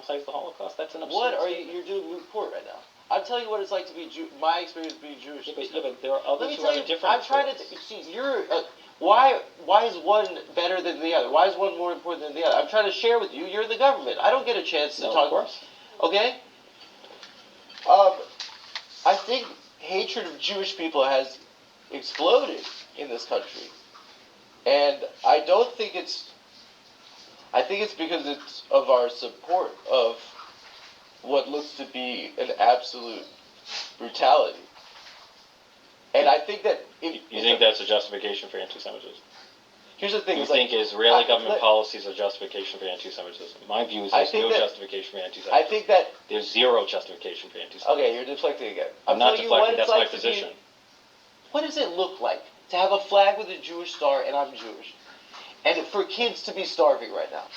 romanticize the Holocaust. That's an absurd What are you? statement. You're doing moot court right now. I'm telling you what it's like to be my experience being Jewish. Yeah, but there are others who have a different I'm trying to see. Why is one better than the other? Why is one more important than the other? I'm trying to share with you. You're the government. I don't get a chance to talk. Of course. Okay. I think hatred of Jewish people has exploded in this country, and I don't think it's. I think it's because it's of our support of what looks to be an absolute brutality. And I think that... You think that's a justification for anti-Semitism? Here's the thing. You think Israeli government policy is a justification for anti-Semitism? My view is there's no justification for anti-Semitism. I think that... There's zero justification for anti-Semitism. Okay, you're deflecting again. I'm not deflecting, that's my position. What does it look like to have a flag with a Jewish star and I'm Jewish? And for kids to be starving right now.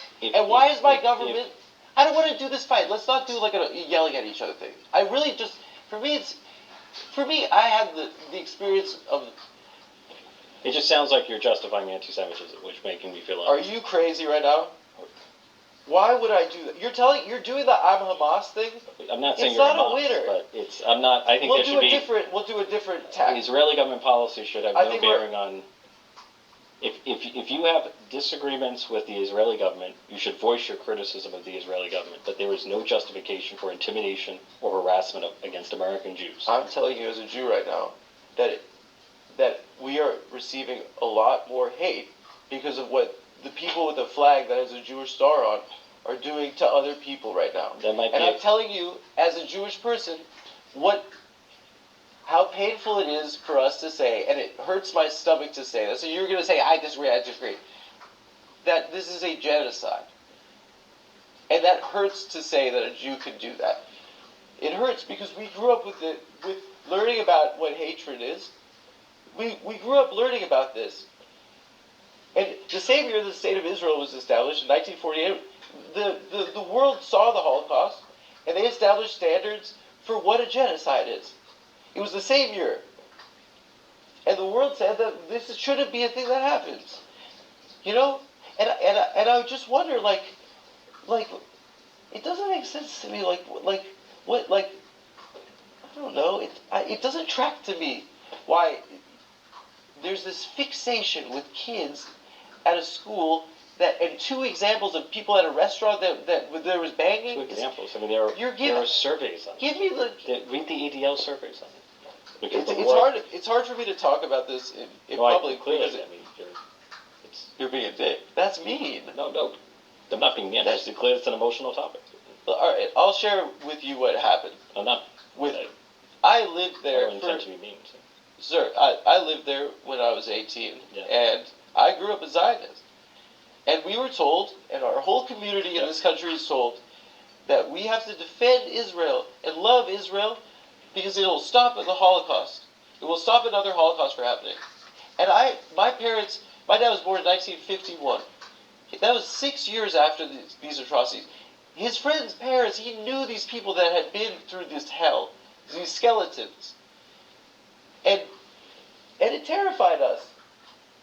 Why is my government... I don't want to do this fight. Let's not do like a yelling at each other thing. I really just... For me, I had the experience of... It just sounds like you're justifying anti-Semitism, which making me feel... Are you crazy right now? Why would I do that? You're doing the I'm Hamas thing? I'm not saying you're Hamas, a winner. But I'm not... I think there should be... We'll do a different tack. Israeli government policy should have no bearing on... If you have disagreements with the Israeli government, you should voice your criticism of the Israeli government, but there is no justification for intimidation or harassment against American Jews. I'm telling you as a Jew right now that we are receiving a lot more hate because of what the people with the flag that has a Jewish star on are doing to other people right now. I'm telling you, as a Jewish person, how painful it is for us to say, and it hurts my stomach to say this, so you're going to say, I disagree, that this is a genocide. And that hurts to say that a Jew could do that. It hurts because we grew up with learning about what hatred is. We grew up learning about this. And the same year the State of Israel was established, in 1948, the world saw the Holocaust, and they established standards for what a genocide is. It was the same year. And the world said that this shouldn't be a thing that happens. You know? And I just wonder, like, it doesn't make sense to me, I don't know, it doesn't track to me why there's this fixation with kids at a school and two examples of people at a restaurant that there was banging. Two examples. I mean, there are surveys on it. Give me read the EDL surveys on it. It's hard for me to talk about this in public. Clearly, you're being a dick. That's mean. No. I'm not being mean. It's an emotional topic. All right, I'll share with you what happened. I'm not. I lived there. I don't intend to be mean. Sir, I lived there when I was 18, and I grew up a Zionist. And we were told, and our whole community in this country is told, that we have to defend Israel and love Israel because it will stop the Holocaust. It will stop another Holocaust from happening. And my dad was born in 1951. That was 6 years after these atrocities. His friends' parents, he knew these people that had been through this hell, these skeletons. And it terrified us.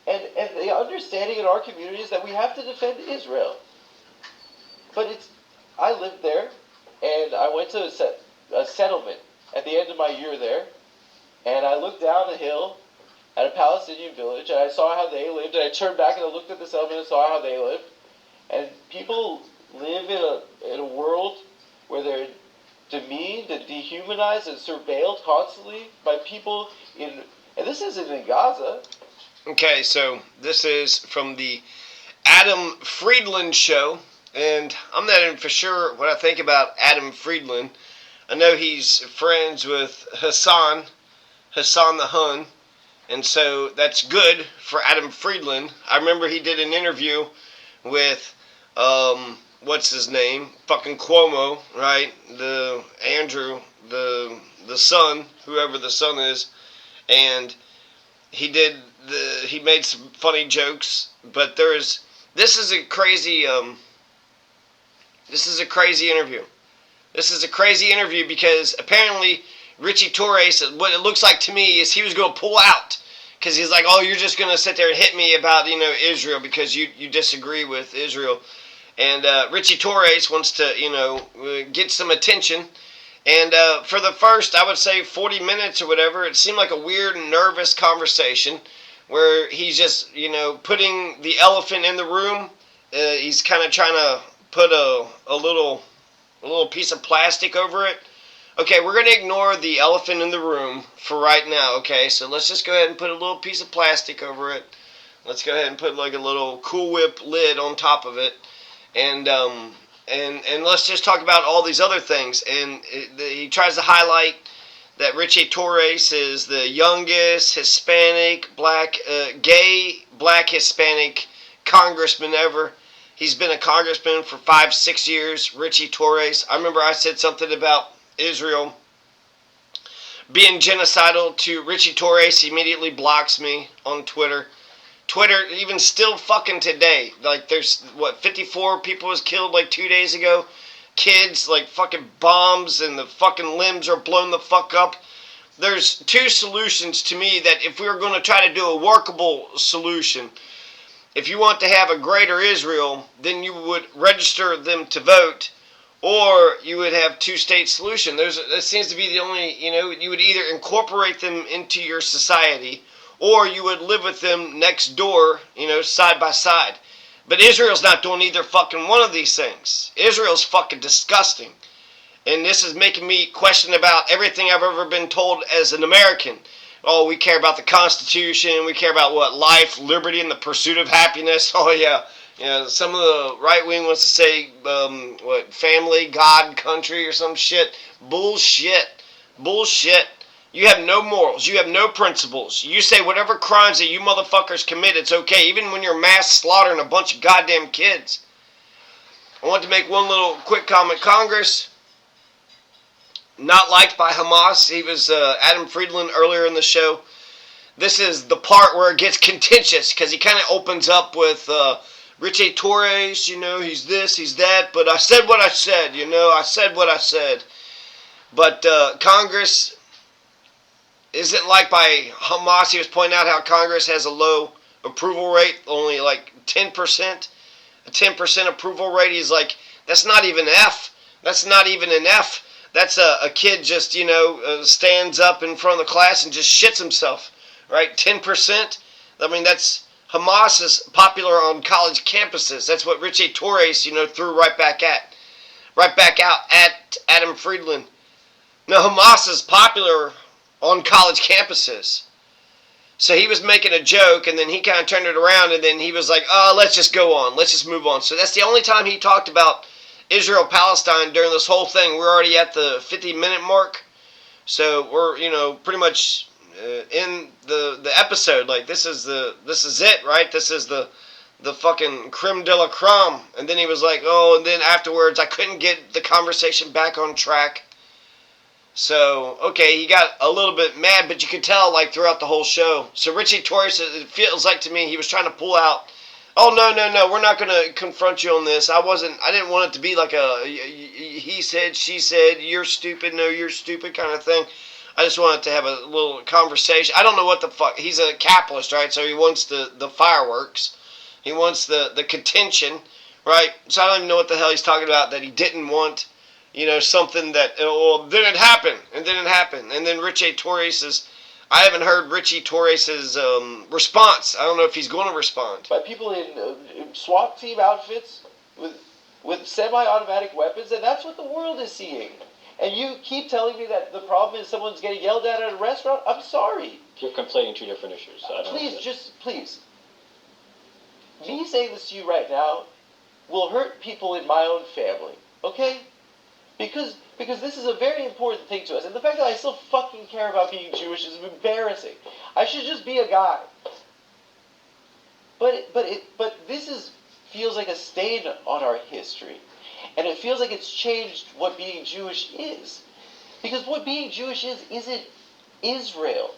And the understanding in our community is that we have to defend Israel. But I lived there, and I went to a settlement at the end of my year there, and I looked down the hill at a Palestinian village, and I saw how they lived, and I turned back and I looked at the settlement and saw how they lived. And people live in a world where they're demeaned and dehumanized and surveilled constantly by people and this isn't in Gaza. Okay, so this is from the Adam Friedland show, and I'm not even for sure what I think about Adam Friedland. I know he's friends with Hassan the Hun, and so that's good for Adam Friedland. I remember he did an interview with, what's his name? Fucking Cuomo, right? The Andrew, the son, whoever the son is, and he made some funny jokes, but this is a crazy interview. This is a crazy interview because apparently Richie Torres, what it looks like to me is he was going to pull out because he's like, oh, you're just going to sit there and hit me about, Israel because you disagree with Israel. And Richie Torres wants to, get some attention. And for the first, I would say 40 minutes or whatever, it seemed like a weird, nervous conversation where he's just, putting the elephant in the room. He's kind of trying to put a little piece of plastic over it. Okay, we're going to ignore the elephant in the room for right now, okay? So let's just go ahead and put a little piece of plastic over it. Let's go ahead and put like a little Cool Whip lid on top of it. And let's just talk about all these other things. And he tries to highlight that Richie Torres is the youngest Hispanic, gay, black Hispanic congressman ever. He's been a congressman for 5-6 years, Richie Torres. I remember I said something about Israel being genocidal to Richie Torres. He immediately blocks me on Twitter. Twitter, even still fucking today, like there's, 54 people was killed like 2 days ago. Kids, like fucking bombs, and the fucking limbs are blown the fuck up. There's two solutions to me that if we were going to try to do a workable solution, if you want to have a greater Israel, then you would register them to vote, or you would have two-state solution. That seems to be the only, you would either incorporate them into your society, or you would live with them next door, side by side. But Israel's not doing either fucking one of these things. Israel's fucking disgusting. And this is making me question about everything I've ever been told as an American. Oh, we care about the Constitution. We care about what? Life, liberty, and the pursuit of happiness. Oh, yeah. Some of the right wing wants to say, family, God, country, or some shit. Bullshit. Bullshit. You have no morals. You have no principles. You say whatever crimes that you motherfuckers commit, it's okay, even when you're mass slaughtering a bunch of goddamn kids. I want to make one little quick comment. Congress, not liked by Hamas. He was Adam Friedland earlier in the show. This is the part where it gets contentious, because he kind of opens up with Richie Torres, he's this, he's that, but I said what I said, I said what I said. But Congress isn't liked by Hamas. He was pointing out how Congress has a low approval rate, only like 10%. A 10% approval rate. He's like, that's not even F. That's not even an F. That's a kid just, stands up in front of the class and just shits himself, right? 10%. I mean, that's, Hamas is popular on college campuses. That's what Richie Torres, threw right back out at Adam Friedland. Now, Hamas is popular on college campuses. So he was making a joke, and then he kind of turned it around, and then he was like, let's just go on. Let's just move on. So that's the only time he talked about Israel-Palestine during this whole thing. We're already at the 50-minute mark. So we're, pretty much in the episode. Like, this is it, right? This is the fucking creme de la creme. And then he was like, and then afterwards I couldn't get the conversation back on track. So, okay, he got a little bit mad, but you could tell, like, throughout the whole show. So Richie Torres, it feels like to me, he was trying to pull out, no, we're not going to confront you on this. I didn't want it to be like a he said, she said, you're stupid, no, you're stupid kind of thing. I just wanted to have a little conversation. I don't know what the fuck, he's a capitalist, right? So he wants the fireworks. He wants the contention, right? So I don't even know what the hell he's talking about that he didn't want. Something that, then it happened, and then it happened. And then Richie Torres I haven't heard Richie Torres' response. I don't know if he's going to respond. By people in SWAT team outfits with semi-automatic weapons, and that's what the world is seeing. And you keep telling me that the problem is someone's getting yelled at a restaurant? I'm sorry. You're conflating two different issues. Please. Me saying this to you right now will hurt people in my own family, okay? Because this is a very important thing to us. And the fact that I still fucking care about being Jewish is embarrassing. I should just be a guy. But this feels like a stain on our history. And it feels like it's changed what being Jewish is. Because what being Jewish isn't Israel.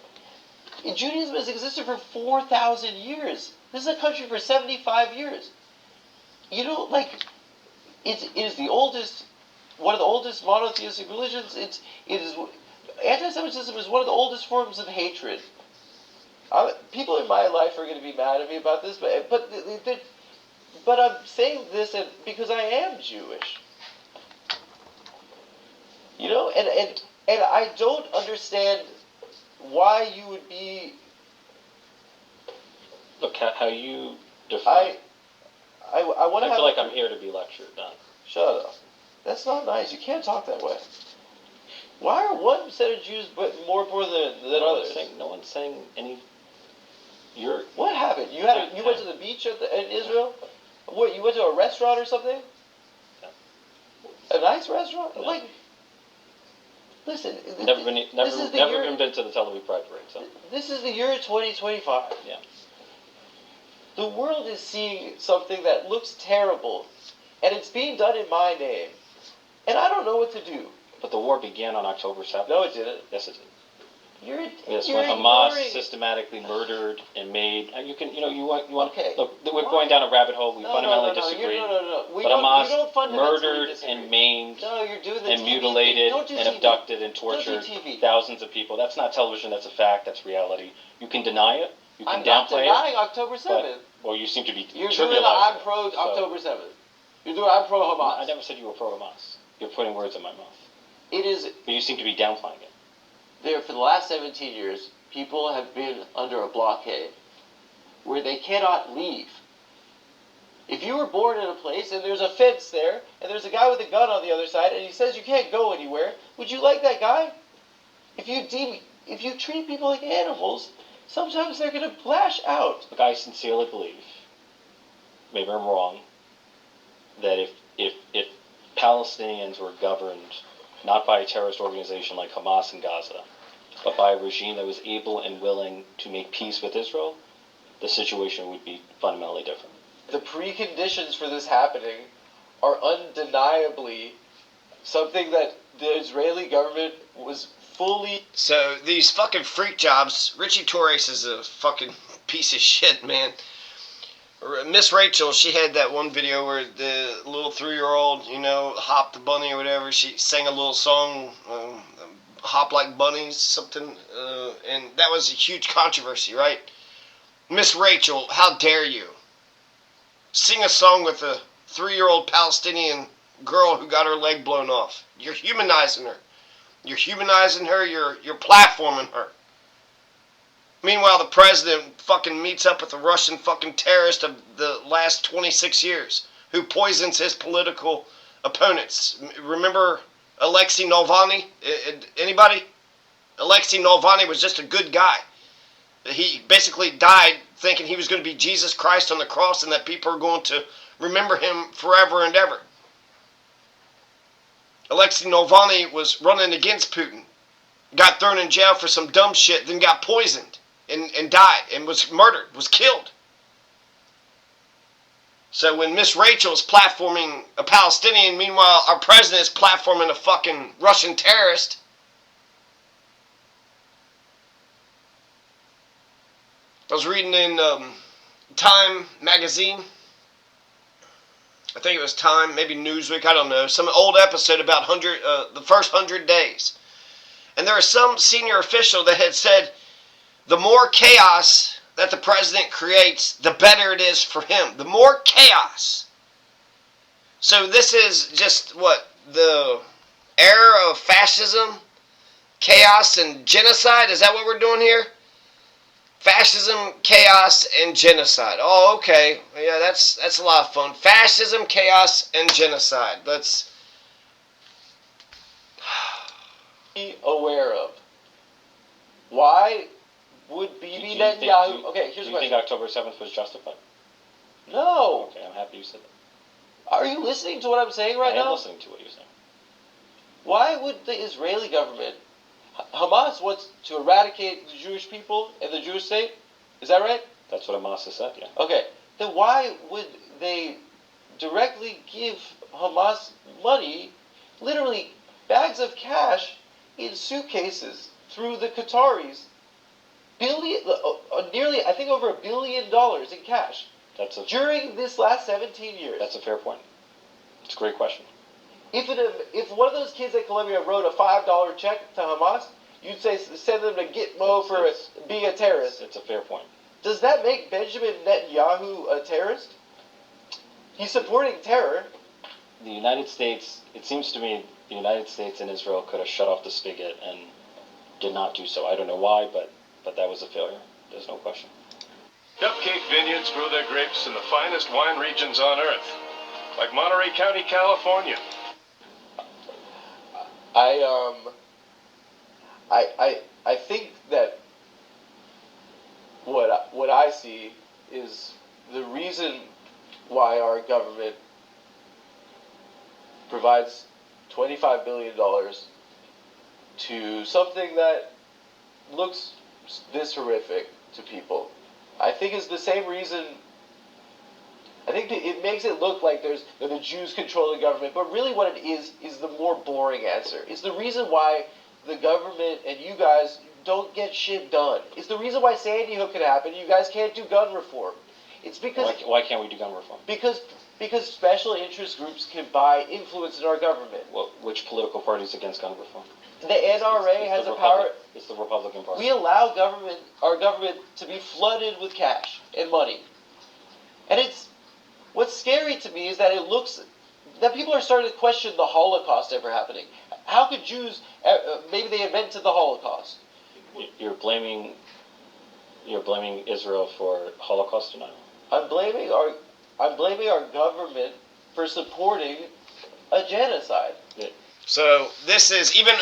Judaism has existed for 4,000 years. This is a country for 75 years. It is the oldest... one of the oldest monotheistic religions. Anti-Semitism is one of the oldest forms of hatred. People in my life are going to be mad at me about this, but But I'm saying this because I am Jewish. You know, and I don't understand why you would be. Look how you define. I want to have. I feel like I'm here to be lectured. Don. Shut up. That's not nice. You can't talk that way. Why are one set of Jews more important than others? No one's saying any. What happened? You went to the beach in Israel? What? You went to a restaurant or something? No. A nice restaurant? No. Like. Listen. Never been to the Tel Aviv Pride Parade. So. This is the year 2025. Yeah. The world is seeing something that looks terrible, and it's being done in my name, and I don't know what to do. But the war began on October 7th. No, it didn't. Yes, it did. You're when Hamas systematically murdered and made. You want. Okay. Look, we're going down a rabbit hole. We fundamentally disagree. But Hamas murdered and maimed and mutilated and abducted and tortured thousands of people. That's not television. That's a fact. That's reality. You can deny it. You can downplay it. I'm not denying October 7th. Well, you seem to be. You're doing I'm pro October 7th. You're doing I'm pro Hamas. I never said you were pro Hamas. You're putting words in my mouth. It is. But you seem to be downplaying it. There, for the last 17 years, people have been under a blockade where they cannot leave. If you were born in a place and there's a fence there and there's a guy with a gun on the other side and he says you can't go anywhere, would you like that guy? If you treat people like animals, sometimes they're going to lash out. Look, I sincerely believe, maybe I'm wrong, that if Palestinians were governed not by a terrorist organization like Hamas in Gaza, but by a regime that was able and willing to make peace with Israel, the situation would be fundamentally different. The preconditions for this happening are undeniably something that the Israeli government was fully... So, these fucking freak jobs, Richie Torres is a fucking piece of shit, man. Miss Rachel, she had that one video where the little 3-year-old, Hop the Bunny or whatever, she sang a little song, Hop Like Bunnies, something, and that was a huge controversy, right? Miss Rachel, how dare you sing a song with a 3-year-old Palestinian girl who got her leg blown off? You're humanizing her. You're humanizing her, you're platforming her. Meanwhile, the president fucking meets up with a Russian fucking terrorist of the last 26 years who poisons his political opponents. Remember Alexei Navalny? Anybody? Alexei Navalny was just a good guy. He basically died thinking he was going to be Jesus Christ on the cross and that people are going to remember him forever and ever. Alexei Navalny was running against Putin. Got thrown in jail for some dumb shit, then got poisoned. And died, and was murdered, was killed. So when Miss Rachel's platforming a Palestinian, meanwhile our president is platforming a fucking Russian terrorist. I was reading in Time magazine. I think it was Time, maybe Newsweek, I don't know. Some old episode about the first 100 days. And there was some senior official that had said, the more chaos that the president creates, the better it is for him. The more chaos. So this is just, the era of fascism, chaos, and genocide? Is that what we're doing here? Fascism, chaos, and genocide. Oh, okay. Yeah, that's a lot of fun. Fascism, chaos, and genocide. Let's... be aware of. Why would Bibi Netanyahu... Okay, here's the question. Do you think October 7th was justified? No. Okay, I'm happy you said that. Are you listening to what I'm saying right now? I am listening to what you're saying. Why would the Israeli government... Hamas wants to eradicate the Jewish people and the Jewish state? Is that right? That's what Hamas has said, yeah. Okay. Then why would they directly give Hamas money, literally bags of cash, in suitcases through the Qataris? Nearly, I think over $1 billion in cash. During this last 17 years. That's a fair point. It's a great question. If one of those kids at Columbia wrote a $5 check to Hamas, you'd say send them to Gitmo for being a terrorist. It's a fair point. Does that make Benjamin Netanyahu a terrorist? He's supporting terror. The United States, it seems to me, the United States and Israel could have shut off the spigot and did not do so. I don't know why, but that was a failure. There's no question. Cupcake vineyards grow their grapes in the finest wine regions on earth, like Monterey County, California. I think that what I see is the reason why our government provides $25 billion to something that looks this horrific to people. I think it's the same reason. I think it makes it look like the Jews control the government, but really what it is the more boring answer. It's the reason why the government and you guys don't get shit done. It's the reason why Sandy Hook can happen. You guys can't do gun reform. It's because why can't we do gun reform? Because special interest groups can buy influence in our government. Well, which political party is against gun reform? The NRA has the power. It's the Republican Party. We allow our government to be flooded with cash and money, and what's scary to me is that it looks that people are starting to question the Holocaust ever happening. How could Jews? Maybe they invented the Holocaust. You're blaming Israel for Holocaust denial. I'm blaming our government for supporting a genocide. Yeah. So this is, even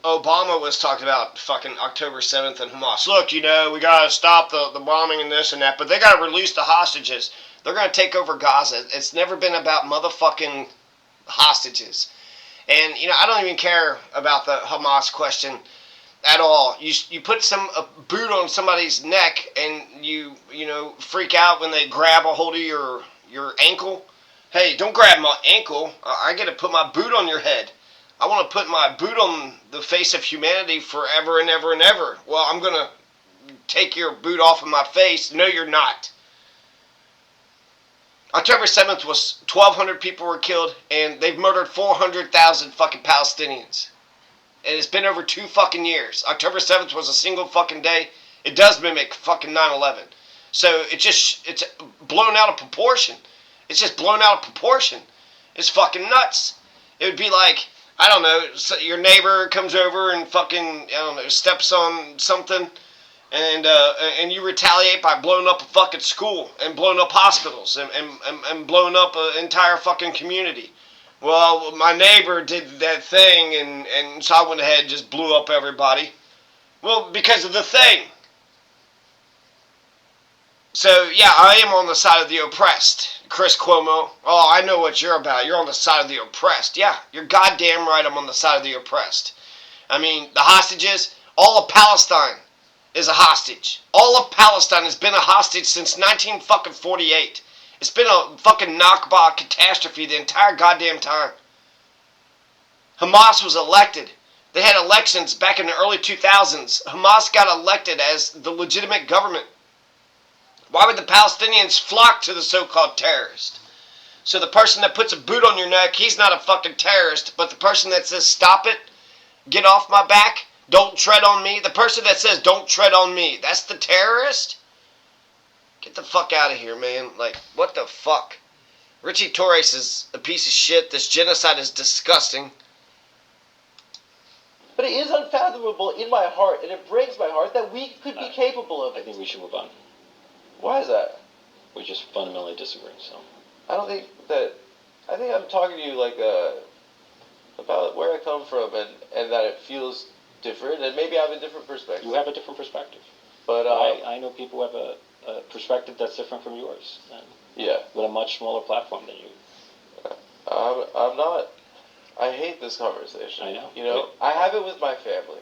Obama was talking about fucking October 7th and Hamas. Look, we gotta stop the bombing and this and that, but they gotta release the hostages. They're gonna take over Gaza. It's never been about motherfucking hostages. And, I don't even care about the Hamas question at all. You put a boot on somebody's neck and you freak out when they grab a hold of your ankle. Hey, don't grab my ankle. I get to put my boot on your head. I want to put my boot on the face of humanity forever and ever and ever. Well, I'm going to take your boot off of my face. No, you're not. October 7th was 1,200 people were killed, and they've murdered 400,000 fucking Palestinians. And it's been over 2 fucking years. October 7th was a single fucking day. It does mimic fucking 9/11. So it's blown out of proportion. It's just blown out of proportion. It's fucking nuts. It would be like, I don't know, so your neighbor comes over and fucking, steps on something, and you retaliate by blowing up a fucking school and blowing up hospitals and blowing up an entire fucking community. Well, my neighbor did that thing, and so I went ahead and just blew up everybody. Well, because of the thing. So, yeah, I am on the side of the oppressed. Chris Cuomo, oh, I know what you're about. You're on the side of the oppressed. Yeah, you're goddamn right I'm on the side of the oppressed. I mean, the hostages, all of Palestine is a hostage. All of Palestine has been a hostage since 1948. It's been a fucking Nakba catastrophe the entire goddamn time. Hamas was elected. They had elections back in the early 2000s. Hamas got elected as the legitimate government. Why would the Palestinians flock to the so-called terrorist? So the person that puts a boot on your neck, he's not a fucking terrorist, but the person that says, stop it, get off my back, don't tread on me, the person that says, don't tread on me, that's the terrorist? Get the fuck out of here, man. Like, what the fuck? Richie Torres is a piece of shit. This genocide is disgusting. But it is unfathomable in my heart, and it breaks my heart, that we could be capable of it. I think we should move on. Why is that? We just fundamentally disagree, so. I think I'm talking to you like about where I come from and that it feels different, and maybe I have a different perspective. You have a different perspective. But I know people who have a perspective that's different from yours. And yeah. With a much smaller platform than you. I'm not. I hate this conversation. I know. I have it with my family.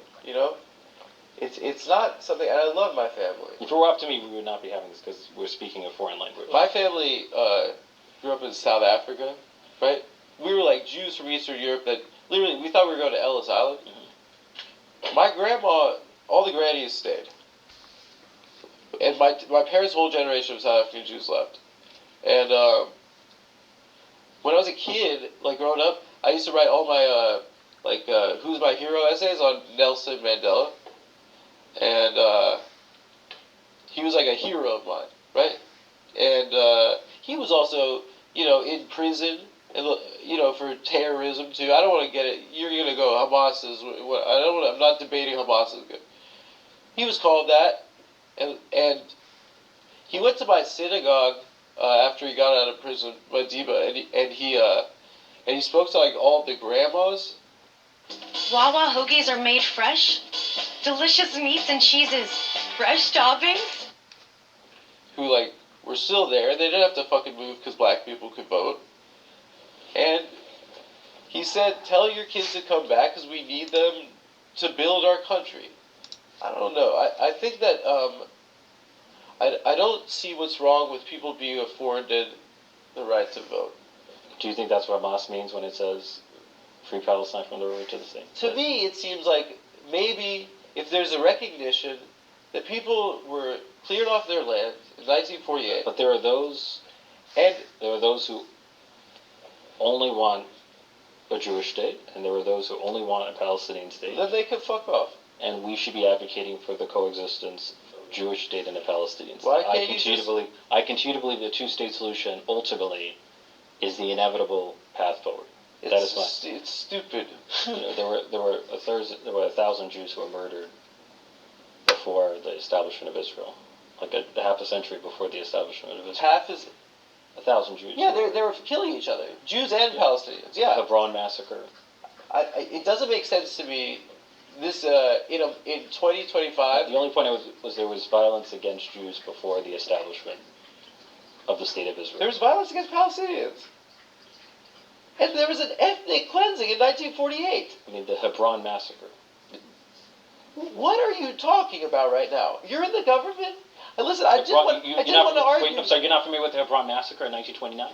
It's not something, and I love my family. If it were up to me, we would not be having this because we're speaking a foreign language. My family grew up in South Africa, right? We were like Jews from Eastern Europe that literally we thought we were going to Ellis Island. Mm-hmm. My grandma, all the grannies stayed, and my parents' whole generation of South African Jews left. And when I was a kid, like growing up, I used to write all my who's my hero essays on Nelson Mandela. And he was like a hero of mine, right? And he was also, in prison, and for terrorism too. I don't want to get it. You're gonna go Hamas is what I don't. I'm not debating Hamas is good. He was called that, and he went to my synagogue after he got out of prison, Madiba, and he spoke to like all the grandmas. Wawa hoagies are made fresh, delicious meats and cheeses, fresh toppings. Who were still there. They didn't have to fucking move because black people could vote. And he said, "Tell your kids to come back because we need them to build our country." I don't know. I think that I don't see what's wrong with people being afforded the right to vote. Do you think that's what Hamas means when it says free Palestine from the river to the sea? To me, it seems like maybe if there's a recognition that people were cleared off their land in 1948. But there are those who only want a Jewish state, and there are those who only want a Palestinian state. Then they can fuck off. And we should be advocating for the coexistence of a Jewish state and a Palestinian state. Why can't I continue to believe the two-state solution ultimately is the inevitable path forward. It's stupid. There were 1,000 Jews who were murdered before the establishment of Israel, like a half a century before the establishment of Israel. 1,000 Jews. Yeah, they were killing each other, Jews and Palestinians. Yeah, the Hebron massacre. It doesn't make sense to me. This in 2025. The only point was there was violence against Jews before the establishment of the state of Israel. There was violence against Palestinians. And there was an ethnic cleansing in 1948. I mean, the Hebron massacre. What are you talking about right now? You're in the government? Listen, I didn't want to argue. Wait, I'm sorry, you're not familiar with the Hebron massacre in 1929?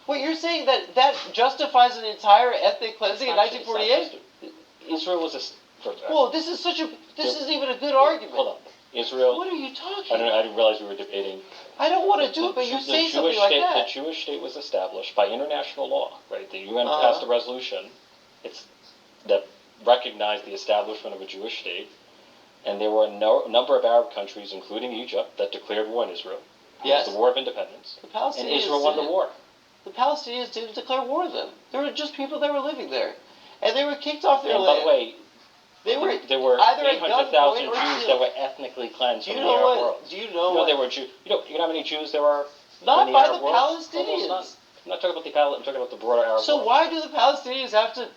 Wait, you're saying that justifies an entire ethnic cleansing in 1948? Israel was a... Well, this isn't even a good argument. Hold on. Israel... What are you talking about? I didn't realize we were debating... I don't want to do it, but you say something like that. The Jewish state was established by international law, right? The UN passed a resolution that recognized the establishment of a Jewish state, and there were a number of Arab countries, including Egypt, that declared war on Israel. Yes. It was the War of Independence. And Israel won the war. The Palestinians didn't declare war on them. There were just people that were living there. And they were kicked off their land. By the way, there were either 800,000 Jews that were ethnically cleansed from the Arab world. Do you know there were Jews? You know how many Jews there are not in the by Arab the world? Palestinians. I'm not talking about I'm talking about the broader Arab world. So why do the Palestinians have to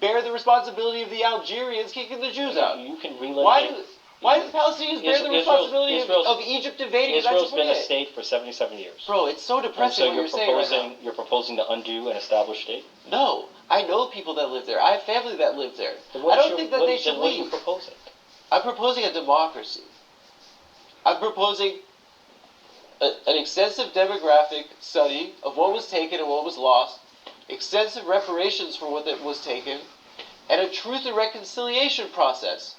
bear the responsibility of the Algerians kicking the Jews out? You can relitigate. Why do the Palestinians bear the responsibility of Egypt invading? Israel's been a state for 77 years. Bro, it's so depressing what you're saying right now. You're proposing to undo an established state? No. I know people that live there. I have family that live there. I don't think that they should leave. What are you proposing? I'm proposing a democracy. I'm proposing an extensive demographic study of what was taken and what was lost, extensive reparations for what was taken, and a truth and reconciliation process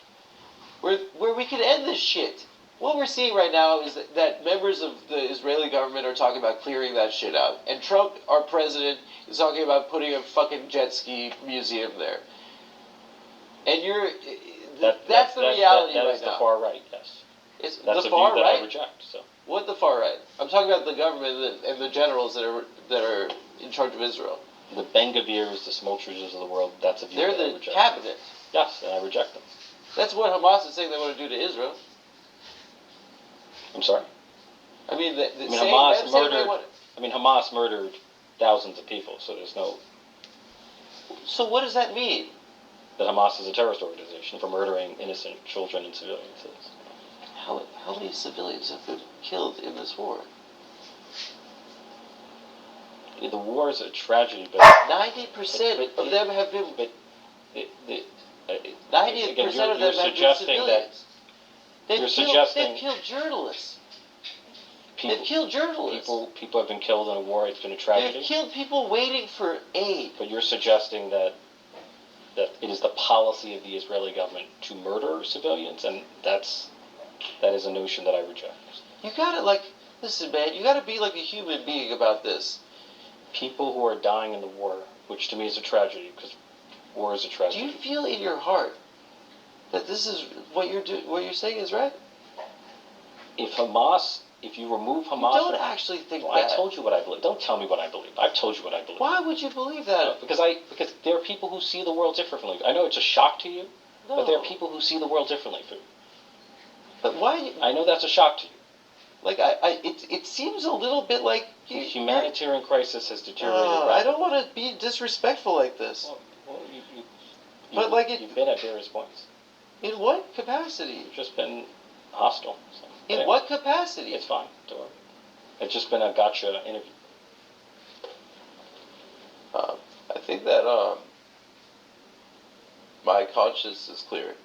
where we can end this shit. What we're seeing right now is that members of the Israeli government are talking about clearing that shit out. And Trump, our president, is talking about putting a fucking jet ski museum there. And that's the reality right now. That is the far right, yes. It's that's the a far view that right? I reject. So. What the far right? I'm talking about the government and the generals that are in charge of Israel. The Ben-Gavirs, the Smotrches of the world, that's a view that I reject. They're the cabinet. Yes, and I reject them. That's what Hamas is saying they want to do to Israel. I'm sorry? Hamas murdered thousands of people, so there's no... So what does that mean? That Hamas is a terrorist organization for murdering innocent children and civilians. How many civilians have been killed in this war? The war is a tragedy, but... 90% of them have been... 90% of them have been civilians. They've killed journalists. They've killed journalists. People have been killed in a war. It's been a tragedy. They've killed people waiting for aid. But you're suggesting that it is the policy of the Israeli government to murder civilians, and that is a notion that I reject. You gotta listen, man. You gotta be like a human being about this. People who are dying in the war, which to me is a tragedy, because war is a tragedy. Do you feel in your heart that this is what you're saying is right? If Hamas if you remove You Hamas, don't actually think well, that. I told you what I believe. Don't tell me what I believe. I've told you what I believe. Why would you believe that? Because there are people who see the world differently. I know it's a shock to you, No. but there are people who see the world differently. But why? I know that's a shock to you. Like it seems a little bit like The humanitarian crisis has deteriorated. I don't want to be disrespectful like this. You've been at various points. In what capacity? You've just been hostile. So. In what capacity? It's fine. Don't worry. It's just been a gotcha interview. I think that my conscience is clear.